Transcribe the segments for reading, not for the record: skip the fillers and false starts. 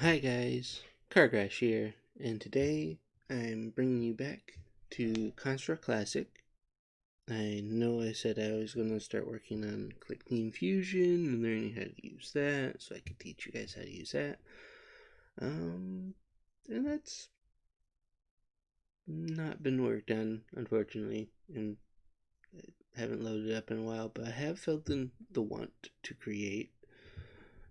Hi guys, Cargrash here, and today I'm bringing you back to Construct Classic. I know I said I was going to start working on Click Team Fusion and learning how to use that so I could teach you guys how to use that. And that's not been worked on, unfortunately, and I haven't loaded it up in a while, but I have felt the want to create.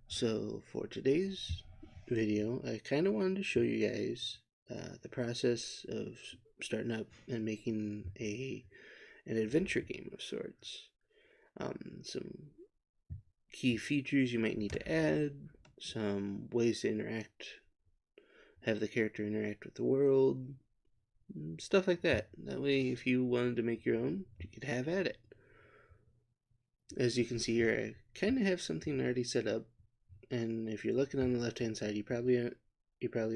So for today's video, I kind of wanted to show you guys the process of starting up and making an adventure game of sorts. Some key features you might need to add, some ways to have the character interact with the world, stuff like that. That way, if you wanted to make your own, you could have at it. As you can see here, I kind of have something already set up, and if you're looking on the left hand side, you probably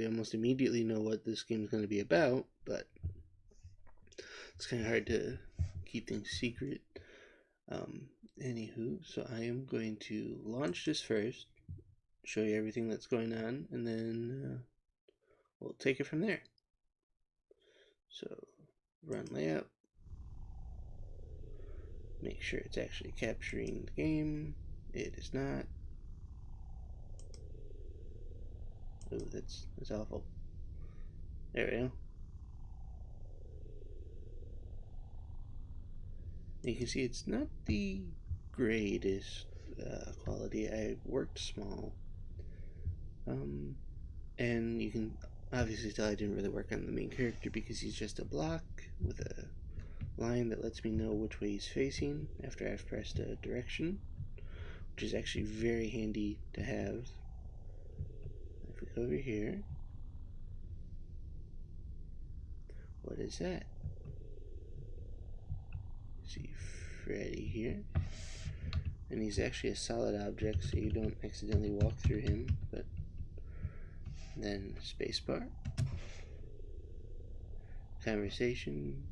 almost immediately know what this game is going to be about, but it's kind of hard to keep things secret. Anywho, so I am going to launch this first, show you everything that's going on, and then we'll take it from there. So, run layout, make sure it's actually capturing the game. It is not. Oh, that's awful. There we go. You can see it's not the greatest quality. I worked small, um, and you can obviously tell I didn't really work on the main character because he's just a block with a line that lets me know which way he's facing after I've pressed a direction, which is actually very handy to have. If we go over here, what is that? See Freddy here, and he's actually a solid object, so you don't accidentally walk through him. But then spacebar, conversation,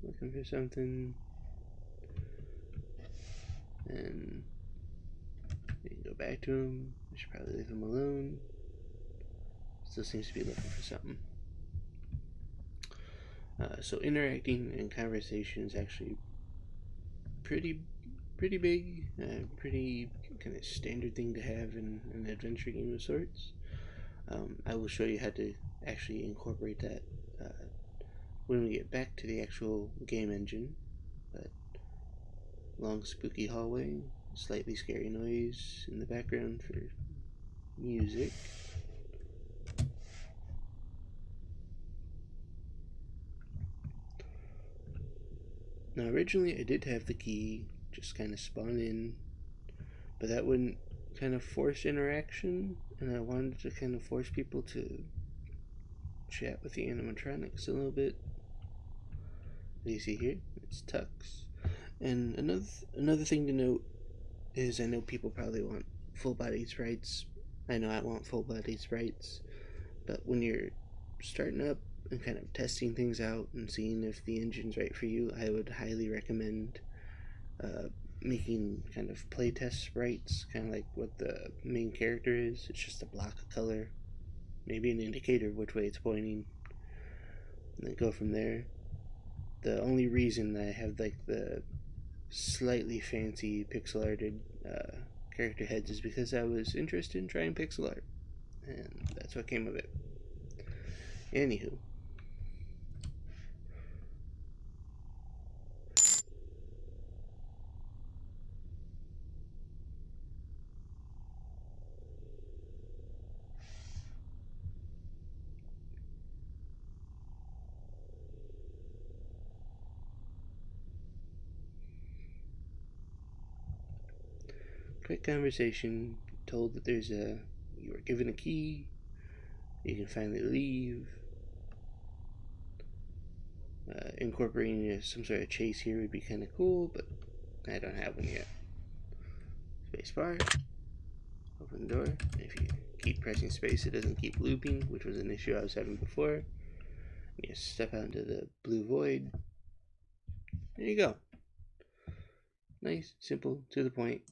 looking for something, and you can go back to him. I should probably leave him alone. Still seems to be looking for something. So interacting and conversation is actually pretty pretty big, pretty kind of standard thing to have in an adventure game of sorts. I will show you how to actually incorporate that when we get back to the actual game engine. But long spooky hallway, slightly scary noise in the background for music. Now originally I did have the key just kind of spawn in, but that wouldn't kind of force interaction, and I wanted to kind of force people to chat with the animatronics a little bit. You see here, it's Tux. And another thing to note is I know people probably want full body sprites. I know I want full body sprites, but when you're starting up and kind of testing things out and seeing if the engine's right for you, I would highly recommend uh, making kind of playtest sprites, kind of like what the main character is. It's just a block of color, maybe an indicator of which way it's pointing, and then go from there. The only reason I have like the slightly fancy pixel arted character heads is because I was interested in trying pixel art, and that's what came of it. Anywho, quick conversation, told that you were given a key, you can finally leave. Incorporating some sort of chase here would be kind of cool, but I don't have one yet. Spacebar, open the door. If you keep pressing space, it doesn't keep looping, which was an issue I was having before. You step out into the blue void. There you go. Nice, simple, to the point,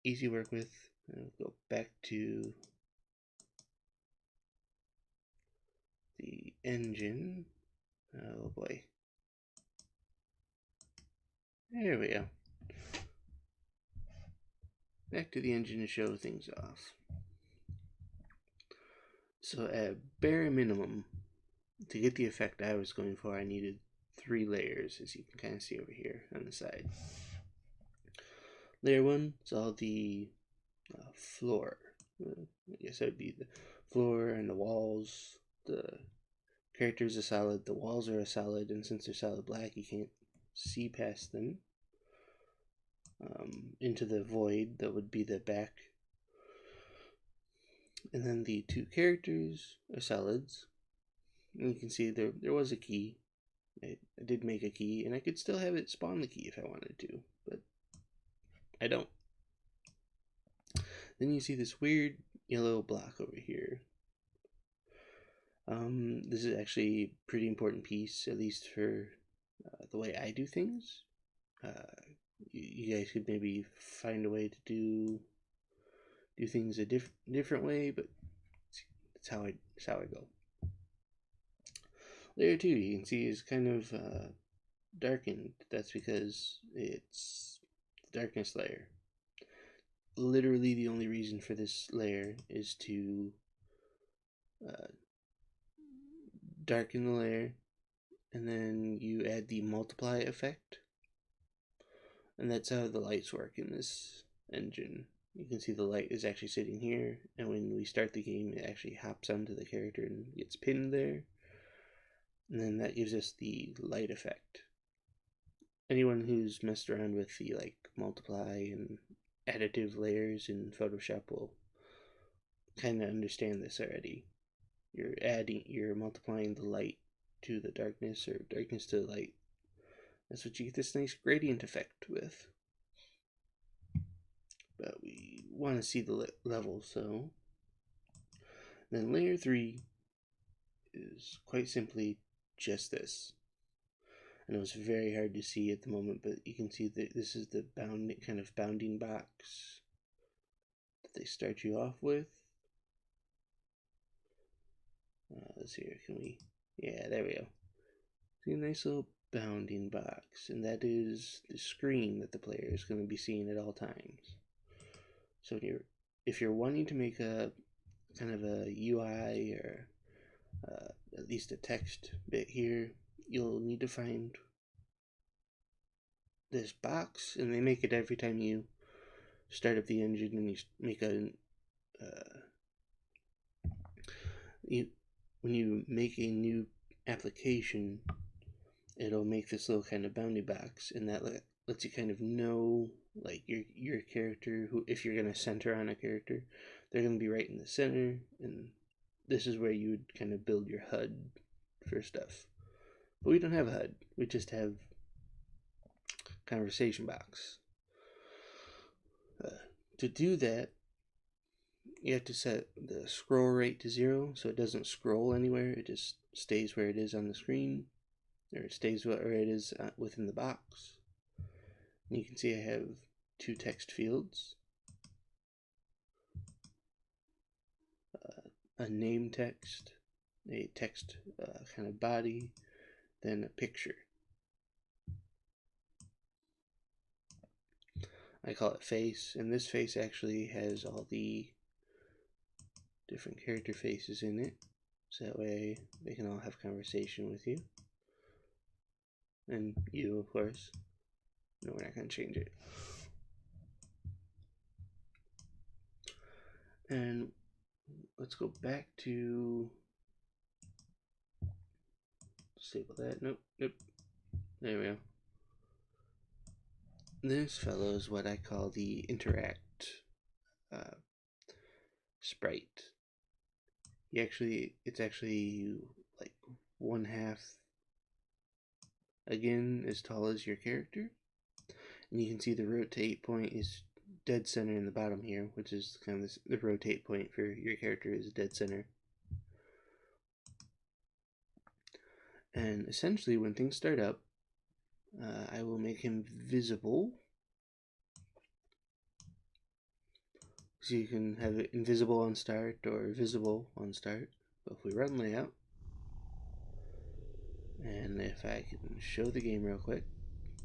easy to work with. I'll go back to engine. Oh boy. There we go. Back to the engine to show things off. So at bare minimum, to get the effect I was going for, I needed 3 layers, as you can kind of see over here on the side. Layer 1 is all the floor. I guess that would be the floor and the walls. The characters are solid, the walls are a solid, and since they're solid black, you can't see past them. Into the void, that would be the back. And then the 2 characters are solids. And you can see there was a key. I did make a key, and I could still have it spawn the key if I wanted to, but I don't. Then you see this weird yellow block over here. This is actually a pretty important piece, at least for the way I do things. You guys could maybe find a way to do things a different way, but that's how I go. Layer 2, you can see, is kind of darkened. That's because it's the darkness layer. Literally the only reason for this layer is to darken the layer, and then you add the multiply effect, and that's how the lights work in this engine. You can see the light is actually sitting here, and when we start the game, it actually hops onto the character and gets pinned there, and then that gives us the light effect. Anyone who's messed around with the multiply and additive layers in Photoshop will kind of understand this already. You're multiplying the light to the darkness, or darkness to the light. That's what you get this nice gradient effect with. But we want to see the level, so then layer 3 is quite simply just this. I know it's very hard to see at the moment, but you can see that this is the bounding box that they start you off with. Let's see here, can we? Yeah, there we go. See a nice little bounding box, and that is the screen that the player is going to be seeing at all times. So if you're wanting to make a kind of a UI or at least a text bit here, you'll need to find this box, and they make it every time you start up the engine and you make when you make a new application, it'll make this little kind of bounding box, and that lets you kind of know your character, who, if you're going to center on a character, they're going to be right in the center, and this is where you would kind of build your HUD for stuff. But we don't have a HUD, we just have conversation box. To do that, you have to set the scroll rate to 0, so it doesn't scroll anywhere, it just stays where it is on the screen, or it stays where it is within the box. And you can see I have 2 text fields, a name text, a text kind of body, then a picture. I call it face, and this face actually has all the different character faces in it, so that way they can all have conversation with you. And you, of course. No, we're not going to change it. And let's go back to disable that. Nope. There we go. This fellow is what I call the interact sprite. It's actually like 1/2 again as tall as your character, and you can see the rotate point is dead center in the bottom here, which is kind of the rotate point for your character is dead center. And essentially, when things start up, I will make him visible, so you can have it invisible on start or visible on start. But if we run layout, And if I can show the game real quick.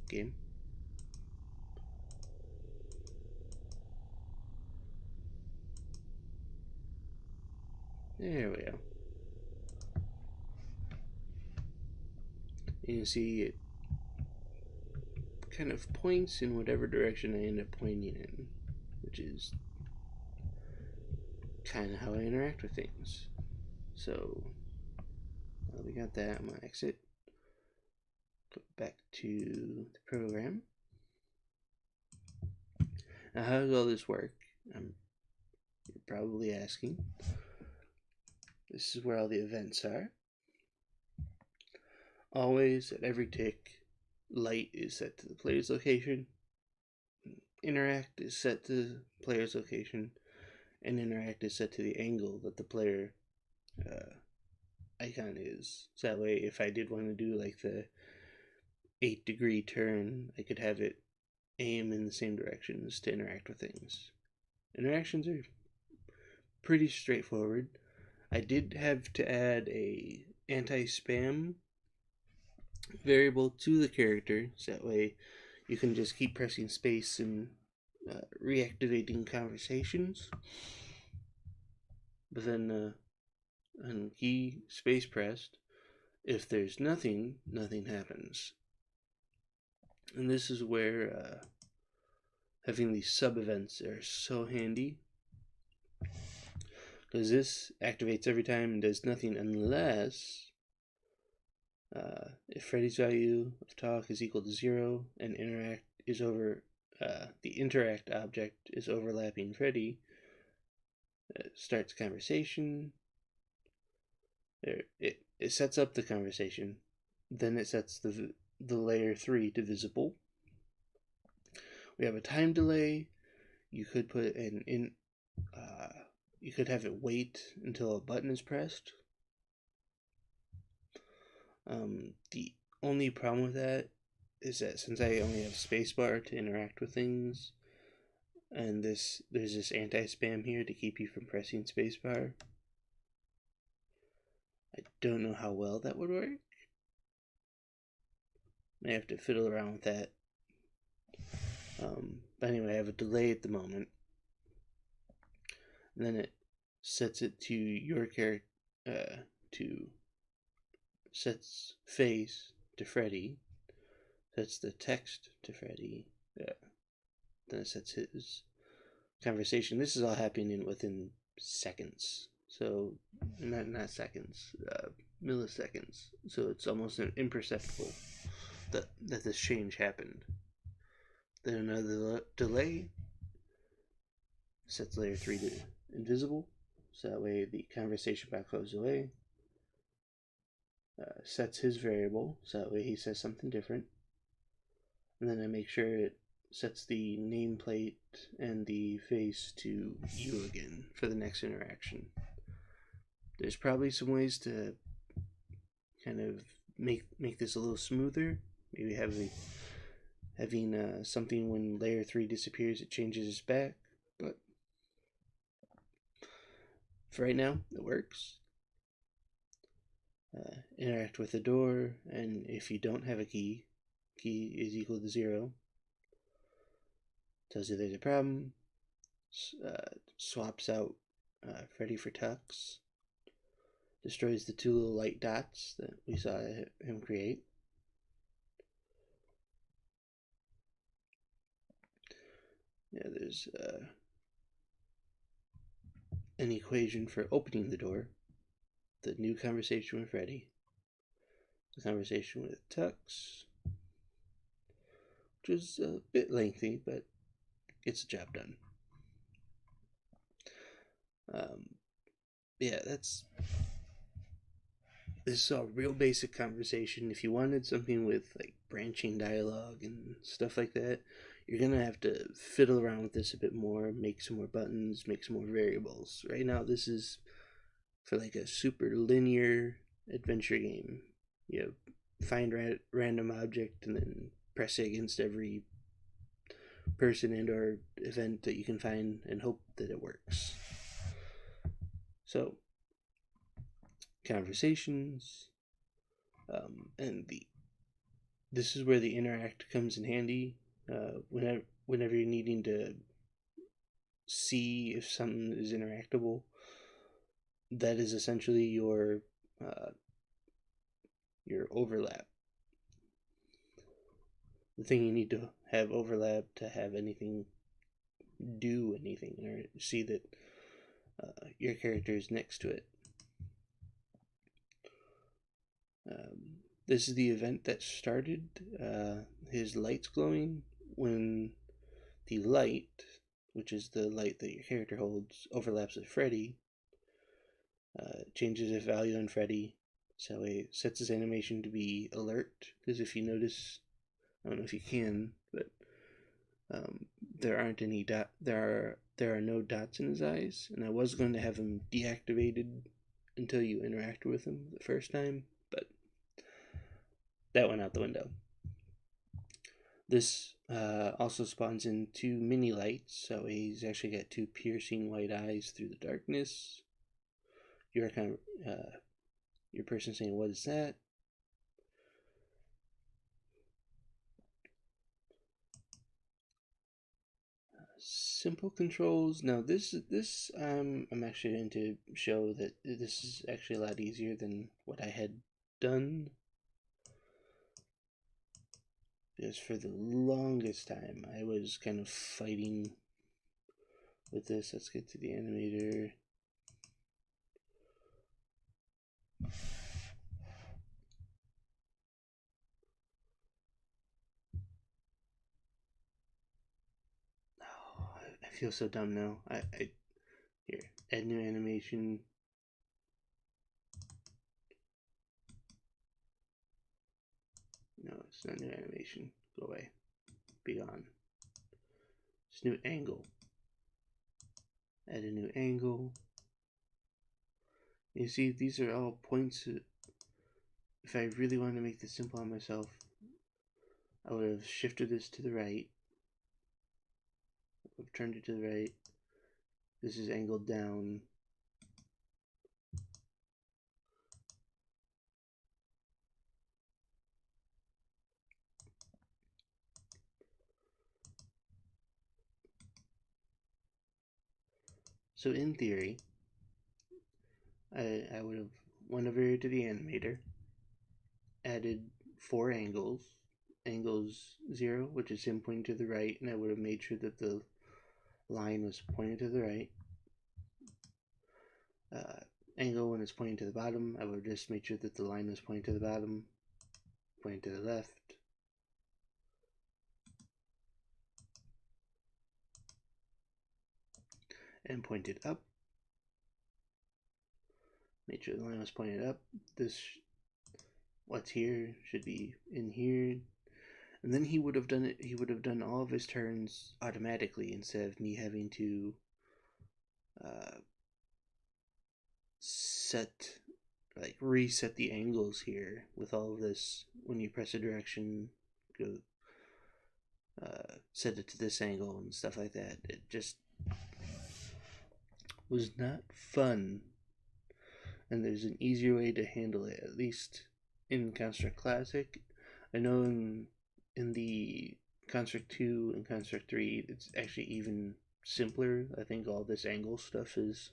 Game. There we go. You can see it kind of points in whatever direction I end up pointing in, which is kind of how I interact with things. So we got that. I'm gonna exit, go back to the program. Now, how does all this work? You're probably asking. This is where all the events are. Always, at every tick, light is set to the player's location, interact is set to the player's location, and interact is set to the angle that the player icon is. So that way, if I did want to do like the 8-degree turn, I could have it aim in the same directions to interact with things. Interactions are pretty straightforward. I did have to add a anti-spam variable to the character, so that way you can just keep pressing space and reactivating conversations. But then on key space pressed, if there's nothing happens. And this is where having these sub events are so handy, because this activates every time and does nothing unless if Freddy's value of talk is equal to 0 and interact is over the interact object is overlapping Freddy, it starts a conversation. It sets up the conversation, then it sets the layer 3 to visible. We have a time delay. You could put you could have it wait until a button is pressed. The only problem with that is that since I only have spacebar to interact with things, and there's this anti-spam here to keep you from pressing spacebar, I don't know how well that would work. I have to fiddle around with that. But anyway, I have a delay at the moment. And then it sets it to your character, sets face to Freddy, sets the text to Freddy, then it sets his conversation. This is all happening within seconds. So, not seconds, milliseconds. So it's almost imperceptible that this change happened. Then another delay sets layer 3 to invisible, so that way the conversation box goes away. Sets his variable, so that way he says something different. And then I make sure it sets the nameplate and the face to you again for the next interaction. There's probably some ways to kind of make this a little smoother. Maybe having something when layer 3 disappears, it changes its back. But for right now, it works. Interact with the door, and if you don't have a key is equal to 0. Tells you there's a problem. Swaps out Freddy for Tux. Destroys the 2 little light dots that we saw him create. Yeah, there's an equation for opening the door. The new conversation with Freddy. The conversation with Tux, which is a bit lengthy, but gets the job done. Yeah, this is a real basic conversation. If you wanted something with like branching dialogue and stuff like that, you're gonna have to fiddle around with this a bit more, make some more buttons, make some more variables. Right now, this is for like a super linear adventure game. You find random object and then press it against every person and or event that you can find and hope that it works. So, conversations. And this is where the interact comes in handy. Whenever you're needing to see if something is interactable, that is essentially your overlap. The thing you need to have overlap to have anything do anything or see that your character is next to it. This is the event that started his lights glowing when the light, which is the light that your character holds, overlaps with Freddy. Changes its value on Freddy, so it sets his animation to be alert. Because if you notice, I don't know if you can, but there aren't any there are no dots in his eyes, and I was going to have him deactivated until you interact with him the first time, but that went out the window. This also spawns in 2 mini lights, so he's actually got 2 piercing white eyes through the darkness. You're kind of your person saying, "What is that?" Simple controls. Now this I'm actually going to show that this is actually a lot easier than what I had done. Because for the longest time I was kind of fighting with this. Let's get to the animator. Oh, I feel so dumb now. Here, add new animation. No, it's not new animation. Go away. Be gone. It's new angle. Add a new angle. You see, these are all points. If I really wanted to make this simple on myself, I would have shifted this to the right. I've turned it to the right. This is angled down. So in theory, I would have went over to the animator, added 4 angles. Angles 0, which is him pointing to the right, and I would have made sure that the line was pointed to the right. Angle when it's pointing to the bottom, I would have just made sure that the line was pointing to the bottom, pointing to the left. And pointed up. Make sure the line was pointed up. This, what's here, should be in here. And then he would have done it. He would have done all of his turns automatically instead of me having to reset the angles here with all of this. When you press a direction, go set it to this angle and stuff like that. It just was not fun. And there's an easier way to handle it, at least in Counter-Strike Classic. I know in the Counter-Strike 2 and Counter-Strike 3, it's actually even simpler. I think all this angle stuff is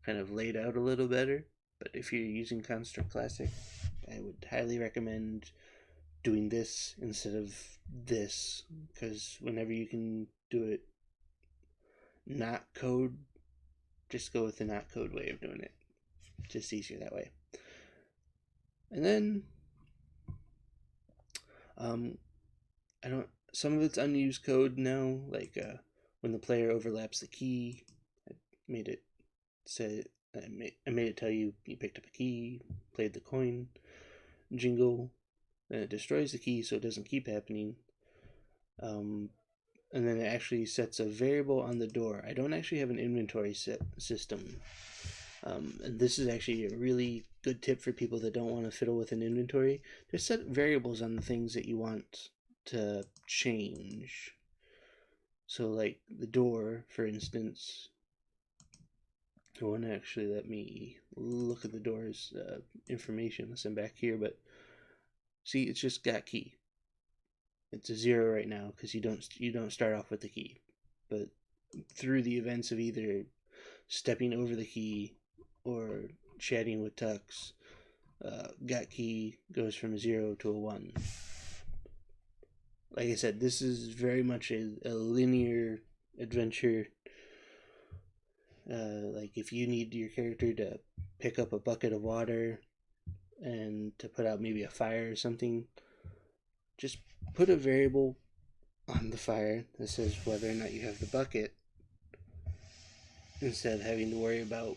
kind of laid out a little better. But if you're using Counter-Strike Classic, I would highly recommend doing this instead of this, because whenever you can do it not code, just go with the not code way of doing it. Just easier that way. And then some of it's unused code now, like when the player overlaps the key, I made it tell you picked up a key, played the coin jingle, then it destroys the key so it doesn't keep happening. And then it actually sets a variable on the door. I don't actually have an inventory system. And this is actually a really good tip for people that don't want to fiddle with an inventory. Just set variables on the things that you want to change. So like the door, for instance, It won't actually let me look at the door's information unless I'm back here, but see, it's just got key. It's a 0 right now because you don't start off with the key, but through the events of either stepping over the key or chatting with Tux, got key goes from a 0 to a 1. Like I said, this is very much a linear adventure. Like if you need your character to pick up a bucket of water and to put out maybe a fire or something, just put a variable on the fire that says whether or not you have the bucket, instead of having to worry about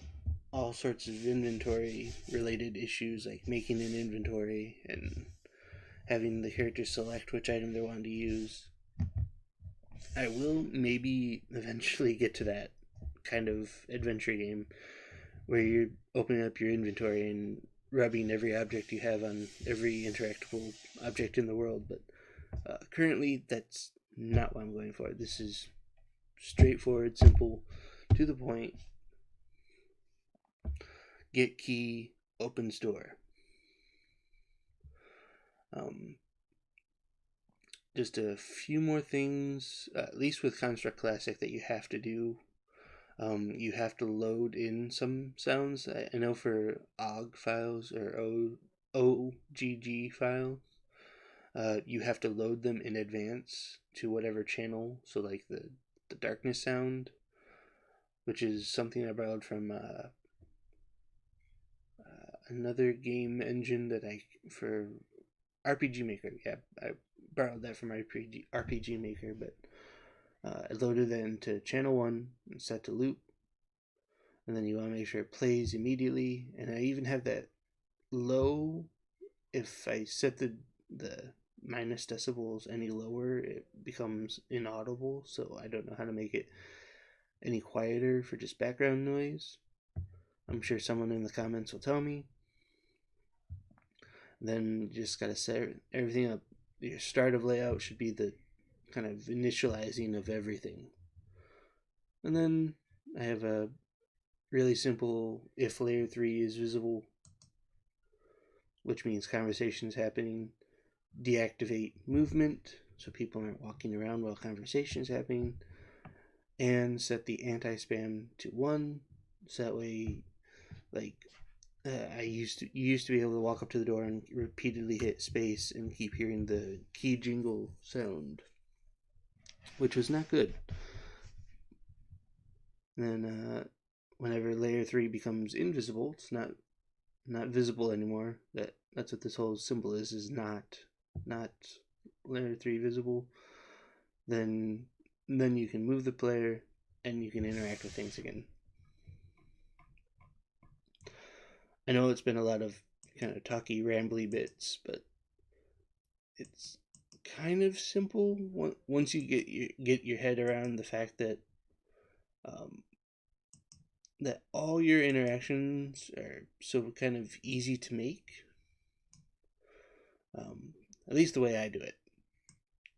all sorts of inventory related issues like making an inventory and having the character select which item they want to use. I will maybe eventually get to that kind of adventure game where you're opening up your inventory and rubbing every object you have on every interactable object in the world, but currently that's not what I'm going for. This is straightforward, simple, to the point. Get key, opens door. Just a few more things, at least with Construct Classic, that you have to do. You have to load in some sounds. I know for OGG files or OGG files, you have to load them in advance to whatever channel. So like the darkness sound, which is something I borrowed from another game engine that for RPG Maker. Yeah, I borrowed that from RPG Maker, but I loaded that into channel 1 and set to loop, and then you want to make sure it plays immediately. And I even have that low. If I set the minus decibels any lower, it becomes inaudible, so I don't know how to make it any quieter for just background noise. I'm sure someone in the comments will tell me. Then you just gotta set everything up. Your start of layout should be the kind of initializing of everything. And then I have a really simple if layer 3 is visible, which means conversations happening. Deactivate movement so people aren't walking around while conversations happening, and set the anti-spam to 1, so that way, like, you used to be able to walk up to the door and repeatedly hit space and keep hearing the key jingle sound, which was not good. And then whenever layer 3 becomes invisible, it's not visible anymore. That's what this whole symbol is not layer 3 visible. Then you can move the player and you can interact with things again. I know it's been a lot of kind of talky, rambly bits, but it's kind of simple once you get your head around the fact that that all your interactions are so kind of easy to make. At least the way I do it.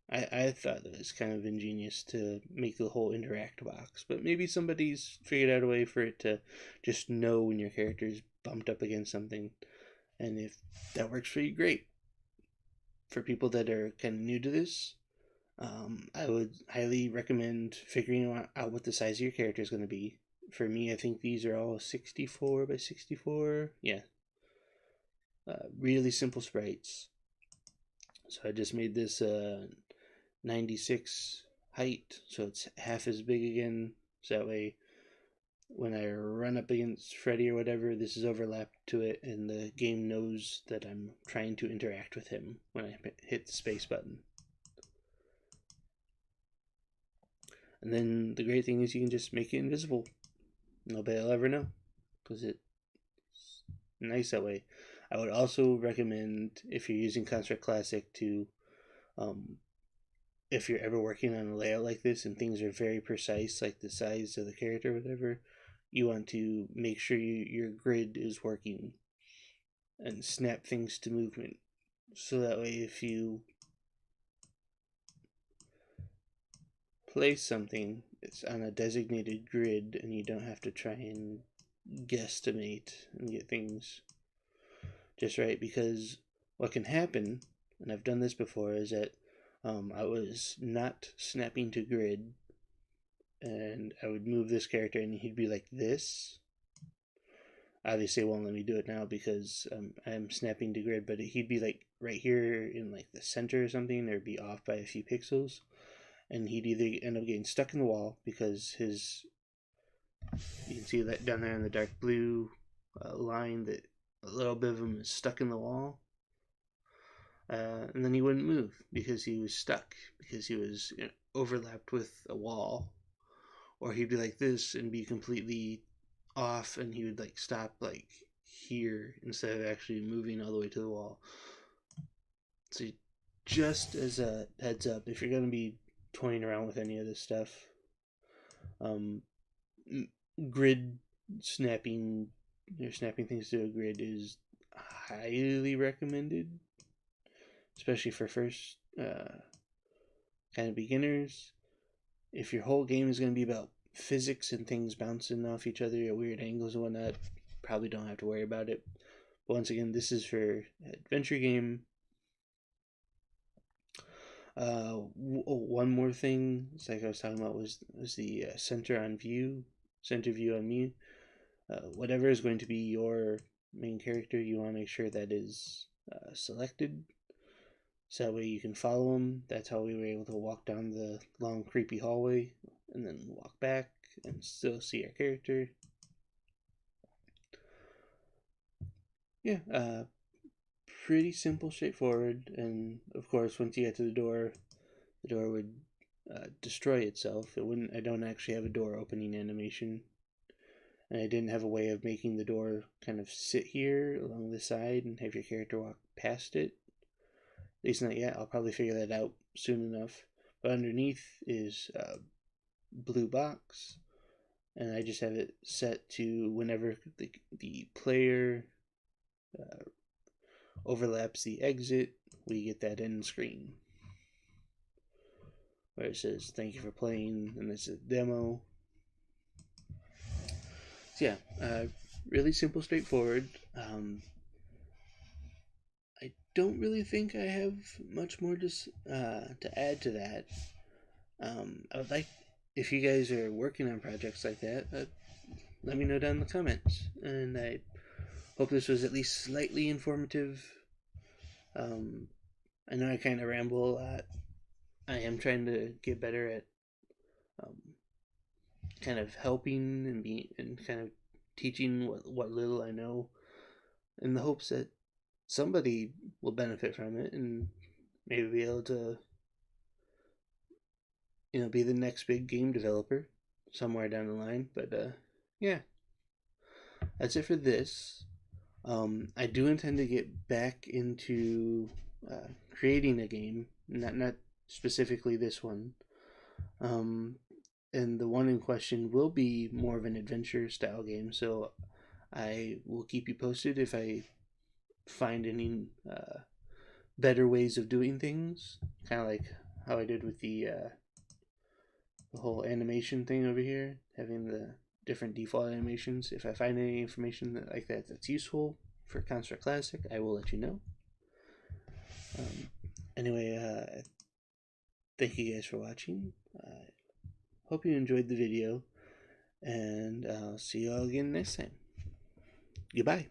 I thought that was kind of ingenious to make the whole interact box, but maybe somebody's figured out a way for it to just know when your character's bumped up against something, and if that works for you, great. For people that are kind of new to this, I would highly recommend figuring out what the size of your character is going to be. For me, I think these are all 64 by 64. Yeah. Really simple sprites. So I just made this 96 height, so it's half as big again. So that way, when I run up against Freddy or whatever, this is overlapped to it, and the game knows that I'm trying to interact with him when I hit the space button. And then the great thing is you can just make it invisible. Nobody will ever know, because it's nice that way. I would also recommend, if you're using Construct Classic, to if you're ever working on a layout like this and things are very precise, like the size of the character or whatever, you want to make sure your grid is working and snap things to movement. So that way, if you place something, it's on a designated grid and you don't have to try and guesstimate and get things just right, because what can happen, and I've done this before, is that I was not snapping to grid, and I would move this character and he'd be like this. Obviously it won't let me do it now because I'm snapping to grid, but he'd be like right here in like the center or something, or be off by a few pixels, and he'd either end up getting stuck in the wall because his, you can see that down there in the dark blue line, that a little bit of him is stuck in the wall, and then he wouldn't move because he was stuck, because he was, you know, overlapped with a wall. Or he'd be like this and be completely off, and he would like stop like here instead of actually moving all the way to the wall. So just as a heads up, if you're going to be toying around with any of this stuff, grid snapping, or snapping things to a grid, is highly recommended, especially for first kind of beginners. If your whole game is going to be about physics and things bouncing off each other at weird angles and whatnot, probably don't have to worry about it. But once again, this is for adventure game. One more thing, it's like I was talking about, was the center view on view. Whatever is going to be your main character, you want to make sure that is selected, so that way you can follow him. That's how we were able to walk down the long creepy hallway and then walk back and still see our character. Yeah, pretty simple, straightforward, and of course once you get to the door would destroy itself. I don't actually have a door opening animation, and I didn't have a way of making the door kind of sit here along the side and have your character walk past it. At least not yet. I'll probably figure that out soon enough. But underneath is a blue box, and I just have it set to whenever the player overlaps the exit, we get that end screen where it says "Thank you for playing," and it's a demo. So yeah, really simple, straightforward. I don't really think I have much more to add to that. I would like, if you guys are working on projects like that, let me know down in the comments. And I hope this was at least slightly informative. I know I kind of ramble a lot. I am trying to get better at kind of helping and kind of teaching what little I know, in the hopes that somebody will benefit from it and maybe be able to, you know, be the next big game developer somewhere down the line. But yeah, that's it for this. I do intend to get back into creating a game, not specifically this one. And the one in question will be more of an adventure style game, so I will keep you posted if I find any better ways of doing things, kind of like how I did with the whole animation thing over here, having the different default animations. If I find any information like that that's useful for Construct Classic, I will let you know. Anyway, thank you guys for watching. Hope you enjoyed the video, and I'll see you all again next time. Goodbye.